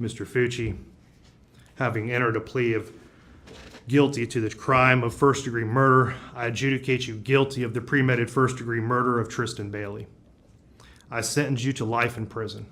Mr. Fucci, having entered a plea of guilty to the crime of first-degree murder, I adjudicate you guilty of the premeditated first-degree murder of Tristan Bailey. I sentence you to life in prison.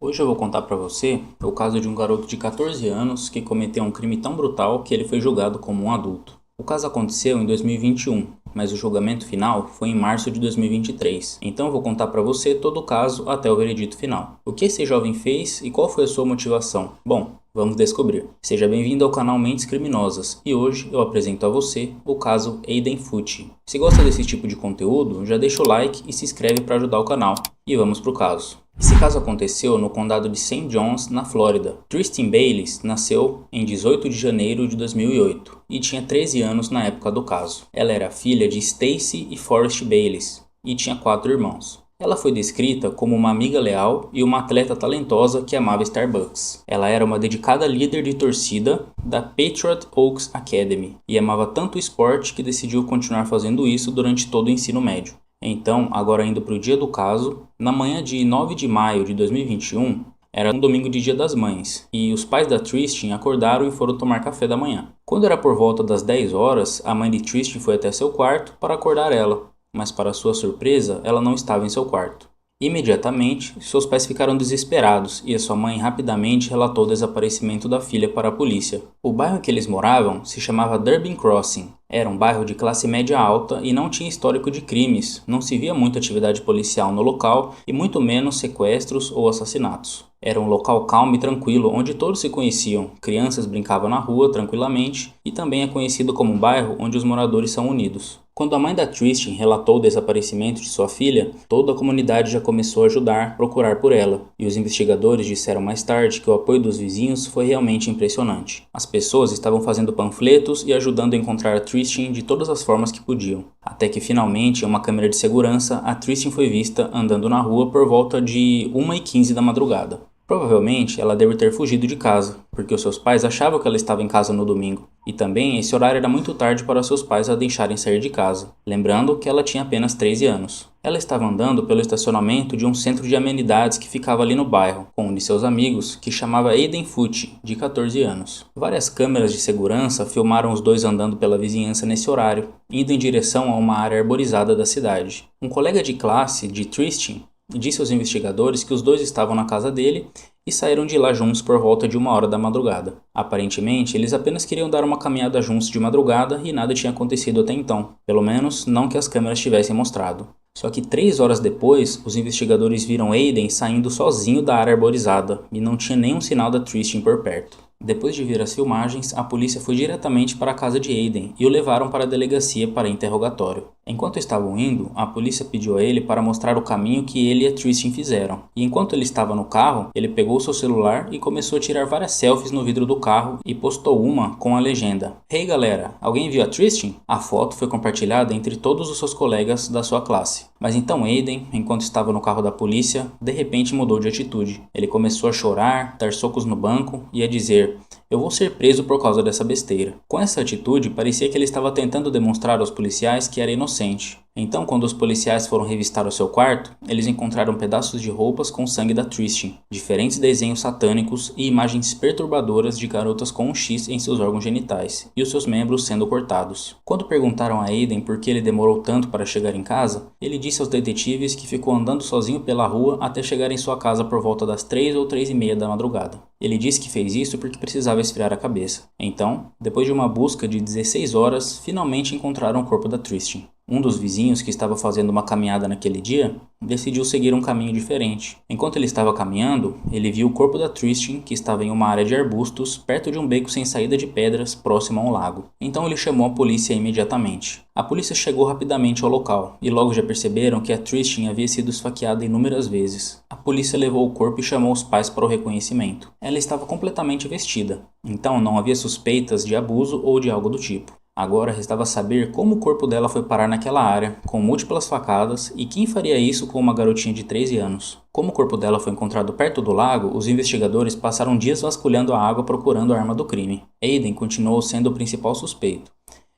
Hoje eu vou contar pra você o caso de um garoto de 14 anos que cometeu um crime tão brutal que ele foi julgado como um adulto. O caso aconteceu em 2021, mas o julgamento final foi em março de 2023. Então eu vou contar pra você todo o caso até o veredito final. O que esse jovem fez e qual foi a sua motivação? Bom, vamos descobrir. Seja bem-vindo ao canal Mentes Criminosas e hoje eu apresento a você o caso Aiden Fucci. Se gosta desse tipo de conteúdo, já deixa o like e se inscreve para ajudar o canal. E vamos pro caso. Esse caso aconteceu no condado de St. Johns, na Flórida. Tristan Bailey nasceu em 18 de janeiro de 2008 e tinha 13 anos na época do caso. Ela era filha de Stacy e Forrest Bailey e tinha 4 irmãos. Ela foi descrita como uma amiga leal e uma atleta talentosa que amava Starbucks. Ela era uma dedicada líder de torcida da Patriot Oaks Academy e amava tanto o esporte que decidiu continuar fazendo isso durante todo o ensino médio. Então, agora indo para o dia do caso, na manhã de 9 de maio de 2021, era um domingo de Dia das Mães, e os pais da Tristan acordaram e foram tomar café da manhã. Quando era por volta das 10 horas, a mãe de Tristan foi até seu quarto para acordar ela, mas para sua surpresa, ela não estava em seu quarto. Imediatamente, seus pais ficaram desesperados e a sua mãe rapidamente relatou o desaparecimento da filha para a polícia. O bairro em que eles moravam se chamava Durbin Crossing. Era um bairro de classe média alta e não tinha histórico de crimes, não se via muita atividade policial no local e muito menos sequestros ou assassinatos. Era um local calmo e tranquilo, onde todos se conheciam, crianças brincavam na rua tranquilamente e também é conhecido como um bairro onde os moradores são unidos. Quando a mãe da Tristan relatou o desaparecimento de sua filha, toda a comunidade já começou a procurar por ela, e os investigadores disseram mais tarde que o apoio dos vizinhos foi realmente impressionante. As pessoas estavam fazendo panfletos e ajudando a encontrar a Tristan de todas as formas que podiam. Até que finalmente, em uma câmera de segurança, a Tristan foi vista andando na rua por volta de 1h15 da madrugada. Provavelmente ela deve ter fugido de casa, porque os seus pais achavam que ela estava em casa no domingo. E também esse horário era muito tarde para seus pais a deixarem sair de casa. Lembrando que ela tinha apenas 13 anos. Ela estava andando pelo estacionamento de um centro de amenidades que ficava ali no bairro, com um de seus amigos, que chamava Aiden Fucci, de 14 anos. Várias câmeras de segurança filmaram os dois andando pela vizinhança nesse horário, indo em direção a uma área arborizada da cidade. Um colega de classe de Tristan disse aos investigadores que os dois estavam na casa dele e saíram de lá juntos por volta de 1h da madrugada. Aparentemente, eles apenas queriam dar uma caminhada juntos de madrugada e nada tinha acontecido até então, pelo menos não que as câmeras tivessem mostrado. Só que 3 horas depois, os investigadores viram Aiden saindo sozinho da área arborizada e não tinha nenhum sinal da Tristan por perto. Depois de ver as filmagens, a polícia foi diretamente para a casa de Aiden e o levaram para a delegacia para interrogatório. Enquanto estavam indo, a polícia pediu a ele para mostrar o caminho que ele e a Tristan fizeram. E enquanto ele estava no carro, ele pegou seu celular e começou a tirar várias selfies no vidro do carro e postou uma com a legenda: "Hey galera, alguém viu a Tristan?" A foto foi compartilhada entre todos os seus colegas da sua classe. Mas então Aiden, enquanto estava no carro da polícia, de repente mudou de atitude. Ele começou a chorar, dar socos no banco e a dizer: "Eu vou ser preso por causa dessa besteira." Com essa atitude, parecia que ele estava tentando demonstrar aos policiais que era inocente. Então, quando os policiais foram revistar o seu quarto, eles encontraram pedaços de roupas com sangue da Tristan, diferentes desenhos satânicos e imagens perturbadoras de garotas com um X em seus órgãos genitais, e os seus membros sendo cortados. Quando perguntaram a Aiden por que ele demorou tanto para chegar em casa, ele disse aos detetives que ficou andando sozinho pela rua até chegar em sua casa por volta das 3 ou 3h30 da madrugada. Ele disse que fez isso porque precisava esfriar a cabeça. Então, depois de uma busca de 16 horas, finalmente encontraram o corpo da Tristan. Um dos vizinhos que estava fazendo uma caminhada naquele dia decidiu seguir um caminho diferente. Enquanto ele estava caminhando, ele viu o corpo da Tristan, que estava em uma área de arbustos, perto de um beco sem saída de pedras, próximo a um lago. Então ele chamou a polícia imediatamente. A polícia chegou rapidamente ao local, e logo já perceberam que a Tristan havia sido esfaqueada inúmeras vezes. A polícia levou o corpo e chamou os pais para o reconhecimento. Ela estava completamente vestida, então não havia suspeitas de abuso ou de algo do tipo. Agora restava saber como o corpo dela foi parar naquela área, com múltiplas facadas, e quem faria isso com uma garotinha de 13 anos. Como o corpo dela foi encontrado perto do lago, os investigadores passaram dias vasculhando a água procurando a arma do crime. Aiden continuou sendo o principal suspeito.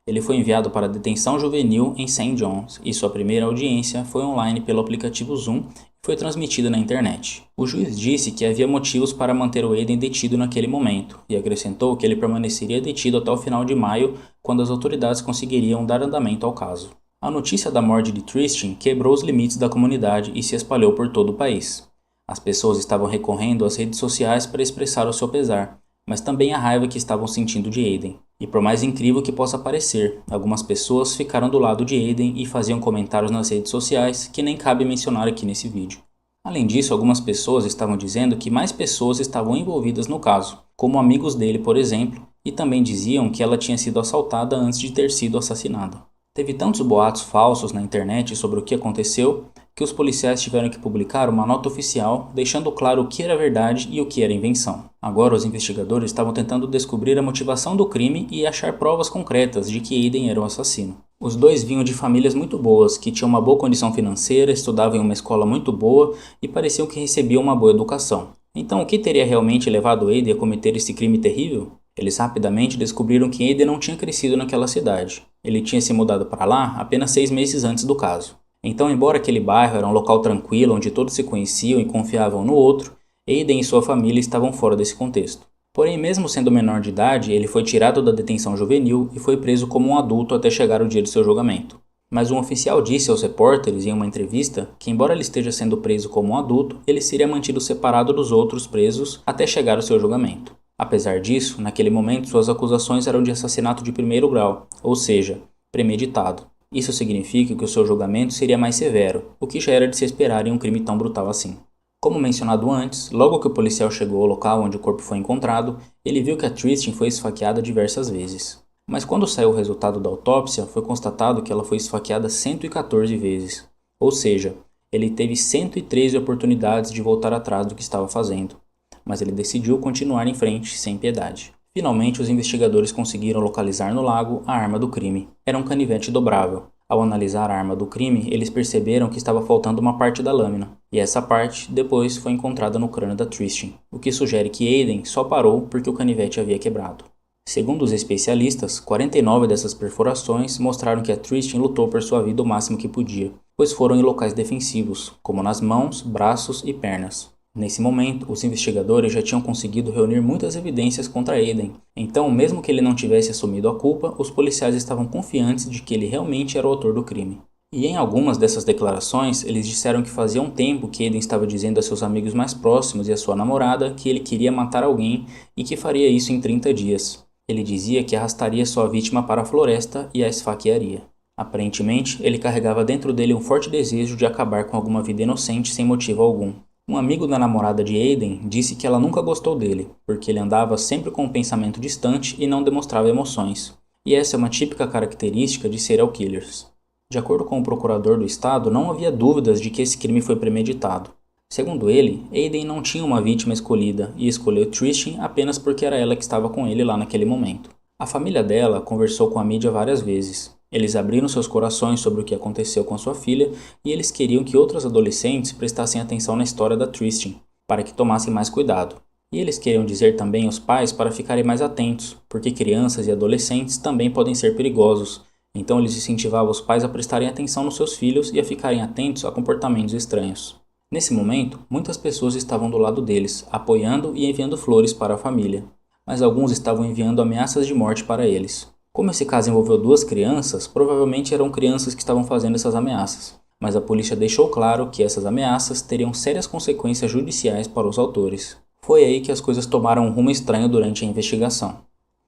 Ele foi enviado para a detenção juvenil em St. John's e sua primeira audiência foi online pelo aplicativo Zoom foi transmitida na internet. O juiz disse que havia motivos para manter o Aiden detido naquele momento e acrescentou que ele permaneceria detido até o final de maio, quando as autoridades conseguiriam dar andamento ao caso. A notícia da morte de Tristan quebrou os limites da comunidade e se espalhou por todo o país. As pessoas estavam recorrendo às redes sociais para expressar o seu pesar, mas também a raiva que estavam sentindo de Aiden. E por mais incrível que possa parecer, algumas pessoas ficaram do lado de Aiden e faziam comentários nas redes sociais que nem cabe mencionar aqui nesse vídeo. Além disso, algumas pessoas estavam dizendo que mais pessoas estavam envolvidas no caso, como amigos dele, por exemplo, e também diziam que ela tinha sido assaltada antes de ter sido assassinada. Teve tantos boatos falsos na internet sobre o que aconteceu que os policiais tiveram que publicar uma nota oficial deixando claro o que era verdade e o que era invenção. Agora os investigadores estavam tentando descobrir a motivação do crime e achar provas concretas de que Aiden era o assassino. Os dois vinham de famílias muito boas, que tinham uma boa condição financeira, estudavam em uma escola muito boa e pareciam que recebiam uma boa educação. Então o que teria realmente levado Aiden a cometer esse crime terrível? Eles rapidamente descobriram que Aiden não tinha crescido naquela cidade. Ele tinha se mudado para lá apenas 6 meses antes do caso. Então, embora aquele bairro era um local tranquilo onde todos se conheciam e confiavam no outro, Aiden e sua família estavam fora desse contexto. Porém, mesmo sendo menor de idade, ele foi tirado da detenção juvenil e foi preso como um adulto até chegar o dia de seu julgamento. Mas um oficial disse aos repórteres em uma entrevista que, embora ele esteja sendo preso como um adulto, ele seria mantido separado dos outros presos até chegar o seu julgamento. Apesar disso, naquele momento suas acusações eram de assassinato de primeiro grau, ou seja, premeditado. Isso significa que o seu julgamento seria mais severo, o que já era de se esperar em um crime tão brutal assim. Como mencionado antes, logo que o policial chegou ao local onde o corpo foi encontrado, ele viu que a Tristan foi esfaqueada diversas vezes. Mas quando saiu o resultado da autópsia, foi constatado que ela foi esfaqueada 114 vezes. Ou seja, ele teve 113 oportunidades de voltar atrás do que estava fazendo. Mas ele decidiu continuar em frente, sem piedade. Finalmente, os investigadores conseguiram localizar no lago a arma do crime. Era um canivete dobrável. Ao analisar a arma do crime, eles perceberam que estava faltando uma parte da lâmina, e essa parte depois foi encontrada no crânio da Tristan, o que sugere que Aiden só parou porque o canivete havia quebrado. Segundo os especialistas, 49 dessas perfurações mostraram que a Tristan lutou por sua vida o máximo que podia, pois foram em locais defensivos, como nas mãos, braços e pernas. Nesse momento, os investigadores já tinham conseguido reunir muitas evidências contra Aiden, então, mesmo que ele não tivesse assumido a culpa, os policiais estavam confiantes de que ele realmente era o autor do crime. E em algumas dessas declarações, eles disseram que fazia um tempo que Aiden estava dizendo a seus amigos mais próximos e a sua namorada que ele queria matar alguém e que faria isso em 30 dias. Ele dizia que arrastaria sua vítima para a floresta e a esfaquearia. Aparentemente, ele carregava dentro dele um forte desejo de acabar com alguma vida inocente sem motivo algum. Um amigo da namorada de Aiden disse que ela nunca gostou dele, porque ele andava sempre com um pensamento distante e não demonstrava emoções. E essa é uma típica característica de serial killers. De acordo com o procurador do estado, não havia dúvidas de que esse crime foi premeditado. Segundo ele, Aiden não tinha uma vítima escolhida e escolheu Tristan apenas porque era ela que estava com ele lá naquele momento. A família dela conversou com a mídia várias vezes. Eles abriram seus corações sobre o que aconteceu com sua filha e eles queriam que outros adolescentes prestassem atenção na história da Tristan, para que tomassem mais cuidado. E eles queriam dizer também aos pais para ficarem mais atentos, porque crianças e adolescentes também podem ser perigosos. Então eles incentivavam os pais a prestarem atenção nos seus filhos e a ficarem atentos a comportamentos estranhos. Nesse momento, muitas pessoas estavam do lado deles, apoiando e enviando flores para a família, mas alguns estavam enviando ameaças de morte para eles. Como esse caso envolveu 2 crianças, provavelmente eram crianças que estavam fazendo essas ameaças, mas a polícia deixou claro que essas ameaças teriam sérias consequências judiciais para os autores. Foi aí que as coisas tomaram um rumo estranho durante a investigação.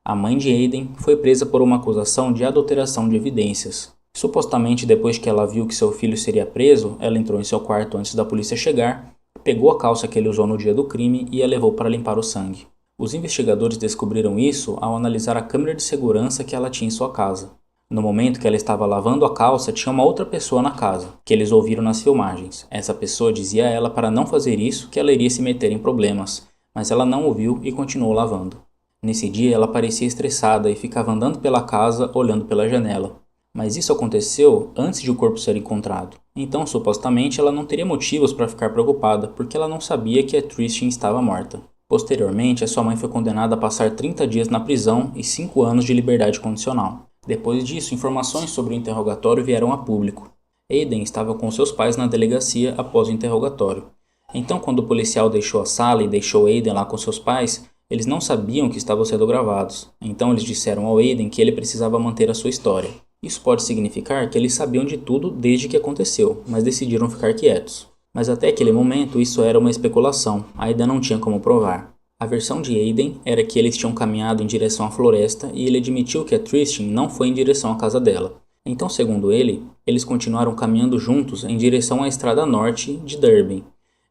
A mãe de Aiden foi presa por uma acusação de adulteração de evidências. Supostamente depois que ela viu que seu filho seria preso, ela entrou em seu quarto antes da polícia chegar, pegou a calça que ele usou no dia do crime e a levou para limpar o sangue. Os investigadores descobriram isso ao analisar a câmera de segurança que ela tinha em sua casa. No momento que ela estava lavando a calça, tinha uma outra pessoa na casa, que eles ouviram nas filmagens. Essa pessoa dizia a ela para não fazer isso, que ela iria se meter em problemas, mas ela não ouviu e continuou lavando. Nesse dia, ela parecia estressada e ficava andando pela casa, olhando pela janela. Mas isso aconteceu antes de o corpo ser encontrado. Então, supostamente, ela não teria motivos para ficar preocupada, porque ela não sabia que a Tristan estava morta. Posteriormente, a sua mãe foi condenada a passar 30 dias na prisão e 5 anos de liberdade condicional. Depois disso, informações sobre o interrogatório vieram a público. Aiden estava com seus pais na delegacia após o interrogatório. Então, quando o policial deixou a sala e deixou Aiden lá com seus pais, eles não sabiam que estavam sendo gravados. Então, eles disseram ao Aiden que ele precisava manter a sua história. Isso pode significar que eles sabiam de tudo desde que aconteceu, mas decidiram ficar quietos. Mas até aquele momento isso era uma especulação, ainda não tinha como provar. A versão de Aiden era que eles tinham caminhado em direção à floresta e ele admitiu que a Tristan não foi em direção à casa dela. Então, segundo ele, eles continuaram caminhando juntos em direção à estrada norte de Durbin.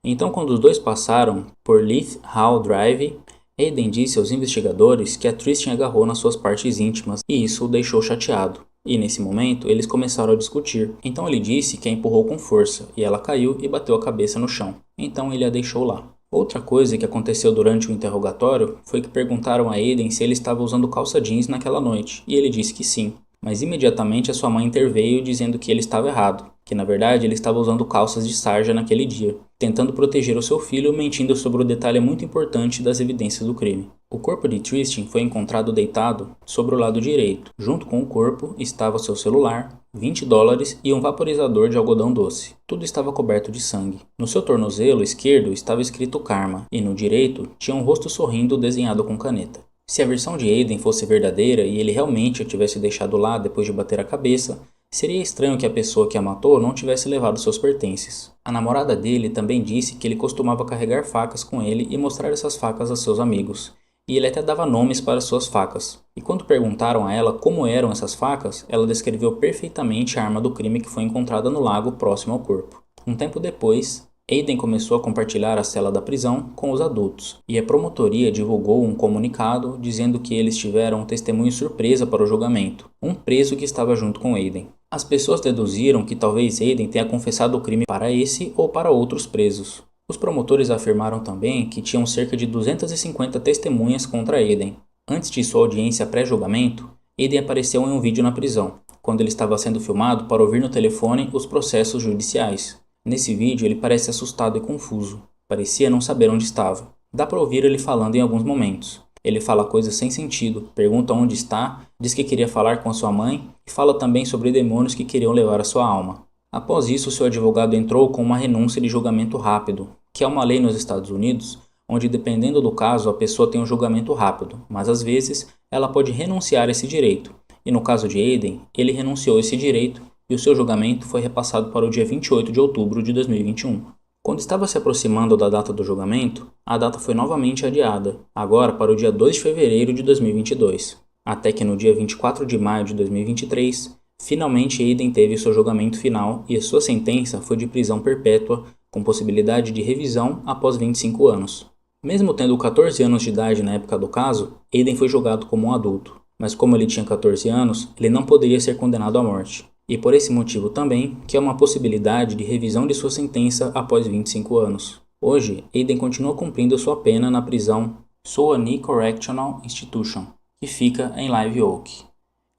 Então, quando os dois passaram por Leith Hall Drive, Aiden disse aos investigadores que a Tristan agarrou nas suas partes íntimas e isso o deixou chateado. E nesse momento, eles começaram a discutir. Então ele disse que a empurrou com força e ela caiu e bateu a cabeça no chão. Então ele a deixou lá. Outra coisa que aconteceu durante o interrogatório foi que perguntaram a Aiden se ele estava usando calça jeans naquela noite, e ele disse que sim. Mas imediatamente a sua mãe interveio dizendo que ele estava errado, que na verdade ele estava usando calças de sarja naquele dia, tentando proteger o seu filho, mentindo sobre o detalhe muito importante das evidências do crime. O corpo de Tristan foi encontrado deitado sobre o lado direito. Junto com o corpo estava seu celular, $20 e um vaporizador de algodão doce. Tudo estava coberto de sangue. No seu tornozelo esquerdo estava escrito Karma e no direito tinha um rosto sorrindo desenhado com caneta. Se a versão de Aiden fosse verdadeira e ele realmente a tivesse deixado lá depois de bater a cabeça, seria estranho que a pessoa que a matou não tivesse levado seus pertences. A namorada dele também disse que ele costumava carregar facas com ele e mostrar essas facas a seus amigos. E ele até dava nomes para suas facas. E quando perguntaram a ela como eram essas facas, ela descreveu perfeitamente a arma do crime que foi encontrada no lago próximo ao corpo. Um tempo depois, Aiden começou a compartilhar a cela da prisão com os adultos, e a promotoria divulgou um comunicado dizendo que eles tiveram um testemunho surpresa para o julgamento, um preso que estava junto com Aiden. As pessoas deduziram que talvez Aiden tenha confessado o crime para esse ou para outros presos. Os promotores afirmaram também que tinham cerca de 250 testemunhas contra Aiden. Antes de sua audiência pré-julgamento, Aiden apareceu em um vídeo na prisão, quando ele estava sendo filmado para ouvir no telefone os processos judiciais. Nesse vídeo ele parece assustado e confuso, parecia não saber onde estava. Dá para ouvir ele falando em alguns momentos. Ele fala coisas sem sentido, pergunta onde está, diz que queria falar com a sua mãe e fala também sobre demônios que queriam levar a sua alma. Após isso, seu advogado entrou com uma renúncia de julgamento rápido, que é uma lei nos Estados Unidos, onde dependendo do caso a pessoa tem um julgamento rápido, mas às vezes ela pode renunciar a esse direito. E no caso de Aiden, ele renunciou a esse direito e o seu julgamento foi repassado para o dia 28 de outubro de 2021. Quando estava se aproximando da data do julgamento, a data foi novamente adiada, agora para o dia 2 de fevereiro de 2022, até que no dia 24 de maio de 2023, finalmente Aiden teve seu julgamento final e a sua sentença foi de prisão perpétua com possibilidade de revisão após 25 anos. Mesmo tendo 14 anos de idade na época do caso, Aiden foi julgado como um adulto, mas como ele tinha 14 anos, ele não poderia ser condenado à morte. E por esse motivo também, que é uma possibilidade de revisão de sua sentença após 25 anos. Hoje, Aiden continua cumprindo sua pena na prisão Suwanee Correctional Institution, que fica em Live Oak.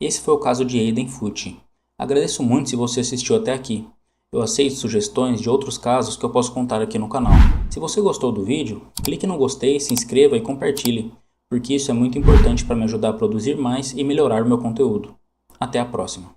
Esse foi o caso de Aiden Fucci. Agradeço muito se você assistiu até aqui. Eu aceito sugestões de outros casos que eu posso contar aqui no canal. Se você gostou do vídeo, clique no gostei, se inscreva e compartilhe, porque isso é muito importante para me ajudar a produzir mais e melhorar o meu conteúdo. Até a próxima.